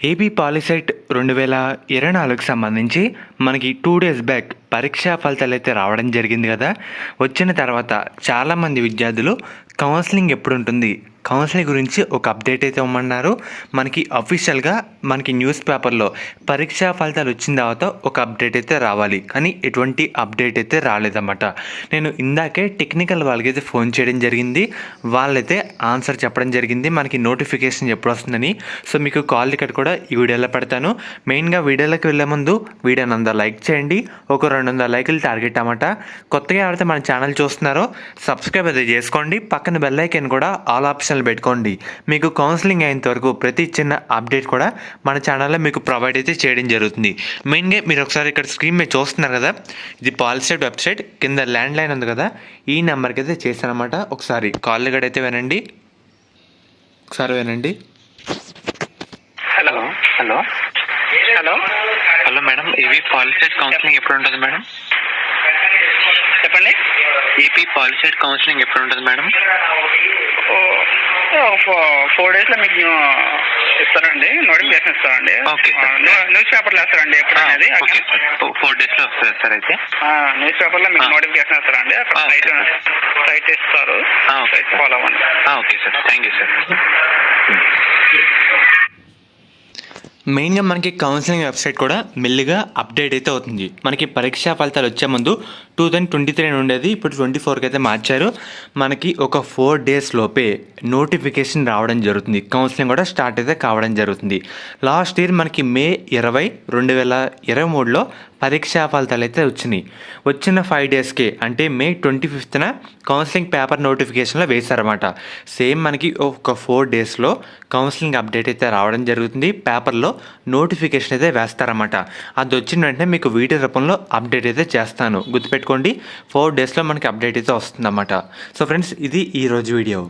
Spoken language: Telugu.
ఏపీ పాలిసెట్ 2024కి సంబంధించి మనకి 2 డేస్ బ్యాక్ పరీక్షా ఫలితాలు అయితే రావడం జరిగింది కదా. వచ్చిన తర్వాత చాలామంది విద్యార్థులు కౌన్సిలింగ్ ఎప్పుడు ఉంటుంది, కౌన్సిలింగ్ గురించి ఒక అప్డేట్ అయితే ఇవ్వమన్నారు. మనకి అఫీషియల్గా మనకి న్యూస్ పేపర్లో పరీక్షా ఫలితాలు వచ్చిన తర్వాత ఒక అప్డేట్ అయితే రావాలి, కానీ ఎటువంటి అప్డేట్ అయితే రాలేదన్నమాట. నేను ఇందాకే టెక్నికల్ వాళ్ళకైతే ఫోన్ చేయడం జరిగింది. వాళ్ళైతే ఆన్సర్ చెప్పడం జరిగింది మనకి నోటిఫికేషన్ ఎప్పుడు వస్తుందని. సో మీకు కాల్ టికెట్ కూడా ఈ వీడియోలో పెడతాను. మెయిన్గా వీడియోలోకి వెళ్ళే ముందు వీడియోని అందరూ లైక్ చేయండి. ఒక 200 లైకులు టార్గెట్ అన్నమాట. కొత్తగా ఎవరైతే మన ఛానల్ చూస్తున్నారో సబ్స్క్రైబ్ అయితే చేసుకోండి. పక్కన బెల్ ఐకాన్ కూడా ఆల్ ఆప్షన్లు పెట్టుకోండి. మీకు కౌన్సిలింగ్ అయ్యేంత వరకు ప్రతి చిన్న అప్డేట్ కూడా మన ఛానల్లో మీకు ప్రొవైడ్ అయితే చేయడం జరుగుతుంది. మెయిన్గా మీరు ఒకసారి ఇక్కడ స్క్రీన్ మీద చూస్తున్నారు కదా, ఇది పాలిసెట్ వెబ్సైట్ కింద ల్యాండ్ లైన్ ఉంది కదా, ఈ నెంబర్కి అయితే చేశానమాట. ఒకసారి కాల్ కూడా అయితే వినండి. ఒకసారి వినండి. Hello hello hello hello madam, AP POLYCET counselling ఎప్పుడు ఉంటుంది మేడం? చెప్పండి. ఏపీ పాలిసెట్ కౌన్సిలింగ్ ఎప్పుడు ఉంటుంది మేడం? 4 డేస్లో మీకు ఇస్తారండి, నోటిఫికేషన్ ఇస్తారండి. Okay sir. న్యూస్ పేపర్లో వేస్తారండి ఎప్పుడు అనేది. ఓకే సార్, 4 డేస్లో వస్తుంది సార్. అయితే న్యూస్ పేపర్లో మీకు నోటిఫికేషన్ ఇస్తారండి. అక్కడ సైట్ ఇస్తారు, సైట్ ఫాలో అవ్వండి. Okay sir, thank you sir. మెయిన్గా మనకి కౌన్సిలింగ్ వెబ్సైట్ కూడా మెల్లిగా అప్డేట్ అయితే అవుతుంది. మనకి పరీక్షా ఫలితాలు వచ్చే ముందు 2023 ఉండేది, ఇప్పుడు 24కి అయితే మార్చారు. మనకి ఒక 4 డేస్ లోపే నోటిఫికేషన్ రావడం జరుగుతుంది. కౌన్సిలింగ్ కూడా స్టార్ట్ అయితే కావడం జరుగుతుంది. లాస్ట్ ఇయర్ మనకి మే 20, 2023లో పరీక్షా ఫలితాలు అయితే వచ్చినాయి. వచ్చిన 5 డేస్కే అంటే మే 25న కౌన్సిలింగ్ పేపర్ నోటిఫికేషన్లో వేశారన్నమాట. సేమ్ మనకి ఒక 4 డేస్లో కౌన్సిలింగ్ అప్డేట్ అయితే రావడం జరుగుతుంది. పేపర్లో నోటిఫికేషన్ అయితే వేస్తారన్నమాట. అది వచ్చిన వెంటనే మీకు వీడియో రూపంలో అప్డేట్ అయితే చేస్తాను. గుర్తుపెట్టుకోండి, 4 డేస్లో మనకి అప్డేట్ అయితే వస్తుందన్నమాట. సో ఫ్రెండ్స్, ఇది ఈరోజు వీడియో.